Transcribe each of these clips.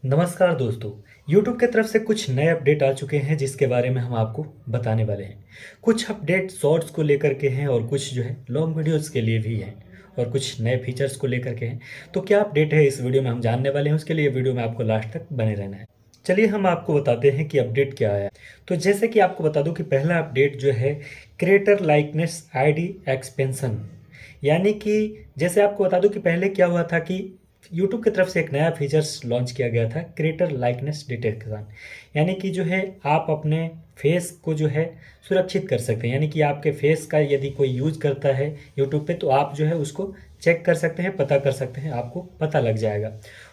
नमस्कार दोस्तों। YouTube की तरफ से कुछ नए अपडेट आ चुके हैं जिसके बारे में हम आपको बताने वाले हैं। कुछ अपडेट शॉर्ट्स को लेकर के हैं और कुछ जो है लॉन्ग वीडियोस के लिए भी हैं और कुछ नए फीचर्स को लेकर के हैं। तो क्या अपडेट है इस वीडियो में हम जानने वाले हैं, उसके लिए वीडियो में आपको लास्ट तक बने रहना है। चलिए हम आपको बताते हैं कि अपडेट क्या आया। तो जैसे कि आपको बता दूं कि पहला अपडेट जो है क्रिएटर लाइकनेस आईडी एक्सपेंशन, यानी कि जैसे आपको बता दूं कि पहले क्या हुआ था कि यूट्यूब की तरफ से एक नया फीचर्स लॉन्च किया गया था, क्रिएटर लाइकनेस डिटेक्शन। यानी कि जो है आप अपने फेस को जो है सुरक्षित कर सकते हैं, यानी कि आपके फेस का यदि कोई यूज करता है यूट्यूब पे तो आप जो है उसको चेक कर सकते हैं, पता कर सकते हैं, आपको पता लग जाएगा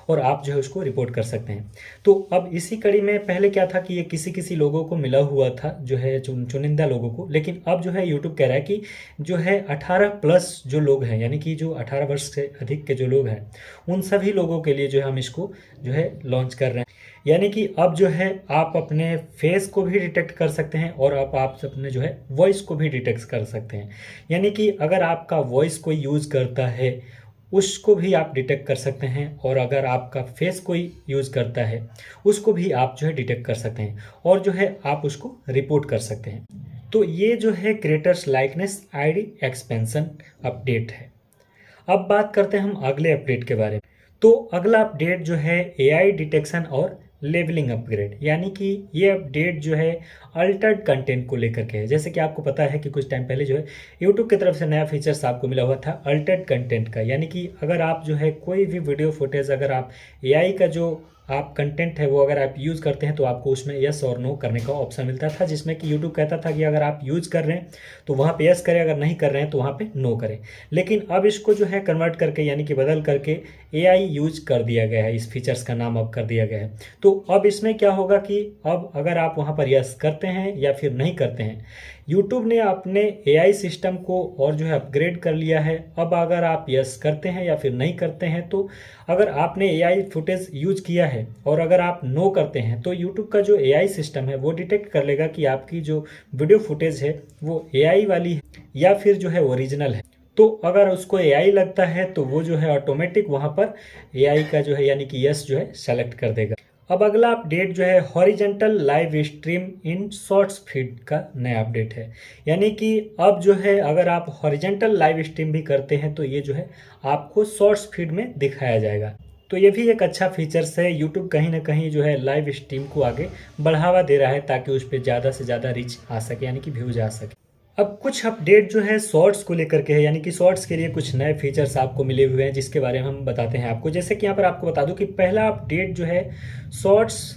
और आप जो है उसको रिपोर्ट कर सकते हैं। तो अब इसी कड़ी में पहले क्या था कि ये किसी किसी लोगों को मिला हुआ था, जो है चुनिंदा लोगों को, लेकिन अब जो है यूट्यूब कह रहा है कि जो है 18 प्लस जो लोग हैं, यानी कि जो 18 वर्ष से अधिक के जो लोग हैं उन सभी लोगों के लिए जो है हम इसको जो है लॉन्च कर रहे हैं। यानी कि अब जो है आप अपने फेस को भी डिटेक्ट कर सकते हैं और आप अपने जो है वॉइस को भी डिटेक्ट कर सकते हैं। यानी कि अगर आपका वॉइस कोई यूज़ करता है उसको भी आप डिटेक्ट कर सकते हैं और अगर आपका फेस कोई यूज़ करता है उसको भी आप जो है डिटेक्ट कर सकते हैं और जो है आप उसको रिपोर्ट कर सकते हैं। तो ये जो है creators likeness ID expansion update है। अब बात करते हैं हम अगले अपडेट के बारे में। तो अगला अपडेट जो है एआई डिटेक्शन और लेवलिंग अपग्रेड, यानी कि ये अपडेट जो है अल्टर्ड कंटेंट को लेकर के है। जैसे कि आपको पता है कि कुछ टाइम पहले जो है यूट्यूब की तरफ से नया फीचर्स आपको मिला हुआ था अल्टर्ड कंटेंट का, यानी कि अगर आप जो है कोई भी वीडियो फुटेज अगर आप एआई का जो आप कंटेंट है वो अगर आप यूज़ करते हैं तो आपको उसमें यस और नो करने का ऑप्शन मिलता था, जिसमें कि यूट्यूब कहता था कि अगर आप यूज़ कर रहे हैं तो वहाँ पे यस करें, अगर नहीं कर रहे हैं तो वहाँ पे नो करें। लेकिन अब इसको जो है कन्वर्ट करके यानी कि बदल करके एआई यूज कर दिया गया है, इस फीचर्स का नाम अब कर दिया गया है। तो अब इसमें क्या होगा कि अब अगर आप वहाँ पर यस करते हैं या फिर नहीं करते हैं, यूट्यूब ने अपने एआई सिस्टम को और जो है अपग्रेड कर लिया है। अब अगर आप यस करते हैं या फिर नहीं करते हैं तो अगर आपने एआई फुटेज यूज किया है और अगर आप नो करते हैं तो यूट्यूब का जो एआई सिस्टम है वो डिटेक्ट कर लेगा कि आपकी जो वीडियो फुटेज है वो एआई वाली है या फिर जो है ओरिजिनल है। तो अगर उसको एआई लगता है तो वो जो है ऑटोमेटिक वहाँ पर एआई का जो है यानी कि यस जो है सेलेक्ट कर देगा। अब अगला अपडेट जो है horizontal live stream in shorts feed का नया अपडेट है। यानी कि अब जो है अगर आप हॉरिजेंटल लाइव स्ट्रीम भी करते हैं तो ये जो है आपको शॉर्ट्स फीड में दिखाया जाएगा। तो ये भी एक अच्छा फीचर्स है। यूट्यूब कहीं ना कहीं जो है लाइव स्ट्रीम को आगे बढ़ावा दे रहा है ताकि उस पर ज़्यादा से ज़्यादा रीच आ सके, यानी कि व्यूज आ सके। अब कुछ अपडेट जो है शॉर्ट्स को लेकर के है, यानी कि शॉर्ट्स के लिए कुछ नए फीचर्स आपको मिले हुए हैं जिसके बारे में हम बताते हैं आपको। जैसे कि यहाँ पर आपको बता दूं कि पहला अपडेट जो है शॉर्ट्स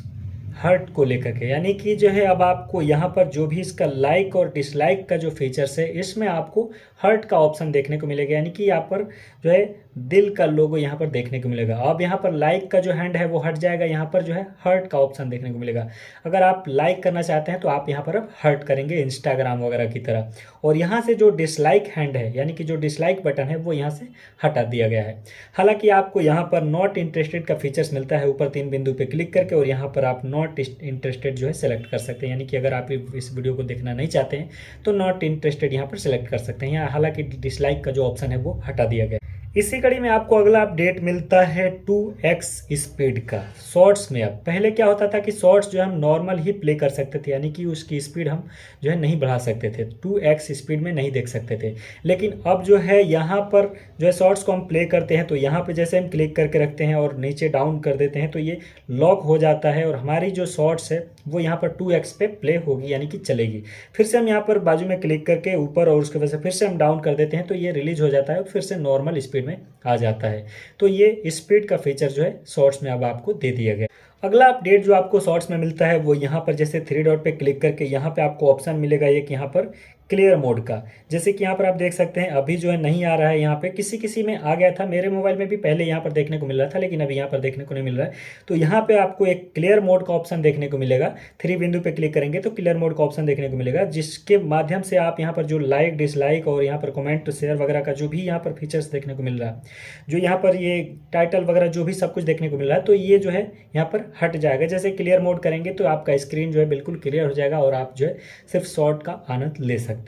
हर्ट को लेकर के, यानी कि जो है अब आपको यहाँ पर जो भी इसका लाइक और डिसलाइक का जो फीचर्स है इसमें आपको हर्ट का ऑप्शन देखने को मिलेगा, यानी कि यहाँ पर जो है दिल का लोगो यहाँ पर देखने को मिलेगा। अब यहाँ पर लाइक का जो हैंड है वो हट जाएगा, यहाँ पर जो है हर्ट का ऑप्शन देखने को मिलेगा। अगर आप लाइक करना चाहते हैं तो आप यहाँ पर अब हर्ट करेंगे इंस्टाग्राम वगैरह की तरह, और यहाँ से जो डिसलाइक हैंड है यानी कि जो डिसलाइक बटन है वो यहाँ से हटा दिया गया है। हालांकि आपको यहाँ पर नॉट इंटरेस्टेड का फीचर्स मिलता है ऊपर 3 बिंदु पे क्लिक करके, और यहाँ पर आप नॉट इंटरेस्टेड जो है सेलेक्ट कर सकते हैं, यानी कि अगर आप इस वीडियो को देखना नहीं चाहते हैं तो नॉट इंटरेस्टेड यहाँ पर सेलेक्ट कर सकते हैं। यहाँ हालांकि डिसलाइक का जो ऑप्शन है वो हटा दिया गया। इसी कड़ी में आपको अगला अपडेट मिलता है 2x स्पीड का शॉर्ट्स में। अब पहले क्या होता था कि शॉर्ट्स जो है हम नॉर्मल ही प्ले कर सकते थे, यानी कि उसकी स्पीड हम जो है नहीं बढ़ा सकते थे, 2x स्पीड में नहीं देख सकते थे। लेकिन अब जो है यहाँ पर जो है शॉर्ट्स को हम प्ले करते हैं तो यहाँ पे जैसे हम क्लिक करके रखते हैं और नीचे डाउन कर देते हैं तो ये लॉक हो जाता है और हमारी जो शॉर्ट्स है वो यहाँ पर 2x पे प्ले होगी, यानी कि चलेगी। फिर से हम यहाँ पर बाजू में क्लिक करके ऊपर और उसके वजह से फिर से हम डाउन कर देते हैं तो ये रिलीज हो जाता है और फिर से नॉर्मल स्पीड में आ जाता है। तो ये स्पीड का फीचर जो है शॉर्ट्स में अब आपको दे दिया गया। अगला अपडेट जो आपको शॉर्ट्स में मिलता है वो यहाँ पर जैसे 3 डॉट पे क्लिक करके यहाँ पे आपको ऑप्शन मिलेगा एक यहाँ पर क्लियर मोड का। जैसे कि यहाँ पर आप देख सकते हैं अभी जो है नहीं आ रहा है, यहाँ पे किसी किसी में आ गया था, मेरे मोबाइल में भी पहले यहाँ पर देखने को मिल रहा था लेकिन अभी यहाँ पर देखने को नहीं मिल रहा है। तो यहाँ पे आपको एक क्लियर मोड का ऑप्शन देखने को मिलेगा। 3 बिंदु पे क्लिक करेंगे तो क्लियर मोड का ऑप्शन देखने को मिलेगा, जिसके माध्यम से आप यहाँ पर जो लाइक डिसलाइक और यहाँ पर कमेंट शेयर वगैरह का जो भी यहाँ पर फीचर्स देखने को मिल रहा है, जो यहाँ पर ये टाइटल वगैरह जो भी सब कुछ देखने को मिल रहा है, तो ये जो है यहाँ पर हट जाएगा। जैसे क्लियर मोड करेंगे तो आपका स्क्रीन जो है बिल्कुल क्लियर हो जाएगा और आप जो है सिर्फ शॉर्ट का आनंद ले सकते हैं।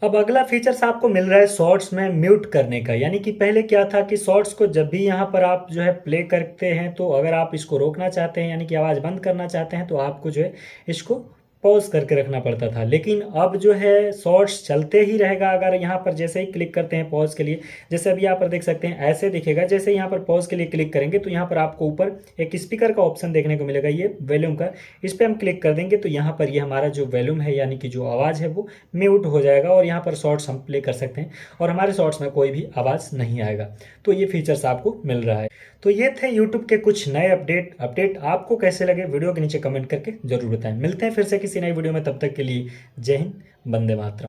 अब अगला फीचर्स आपको मिल रहा है शॉर्ट्स में म्यूट करने का। यानी कि पहले क्या था कि शॉर्ट्स को जब भी यहाँ पर आप जो है प्ले करते हैं, तो अगर आप इसको रोकना चाहते हैं यानी कि आवाज़ बंद करना चाहते हैं, तो आपको जो है इसको पॉज करके रखना पड़ता था। लेकिन अब जो है शॉर्ट्स चलते ही रहेगा। अगर यहाँ पर जैसे ही क्लिक करते हैं पॉज के लिए, जैसे अभी यहाँ पर देख सकते हैं ऐसे दिखेगा। जैसे यहाँ पर पॉज के लिए क्लिक करेंगे तो यहाँ पर आपको ऊपर एक स्पीकर का ऑप्शन देखने को मिलेगा, ये वॉल्यूम का। इस पर हम क्लिक कर देंगे तो यहाँ पर ये हमारा जो वॉल्यूम है यानी कि जो आवाज़ है वो म्यूट हो जाएगा, और यहाँ पर शॉर्ट्स हम प्ले कर सकते हैं और हमारे शॉर्ट्स में कोई भी आवाज़ नहीं आएगा। तो ये फीचर्स आपको मिल रहा है। तो ये थे यूट्यूब के कुछ नए अपडेट आपको कैसे लगे वीडियो के नीचे कमेंट करके जरूर बताएं। मिलते हैं फिर से किसी नई वीडियो में, तब तक के लिए जय हिंद, वंदे मातरम।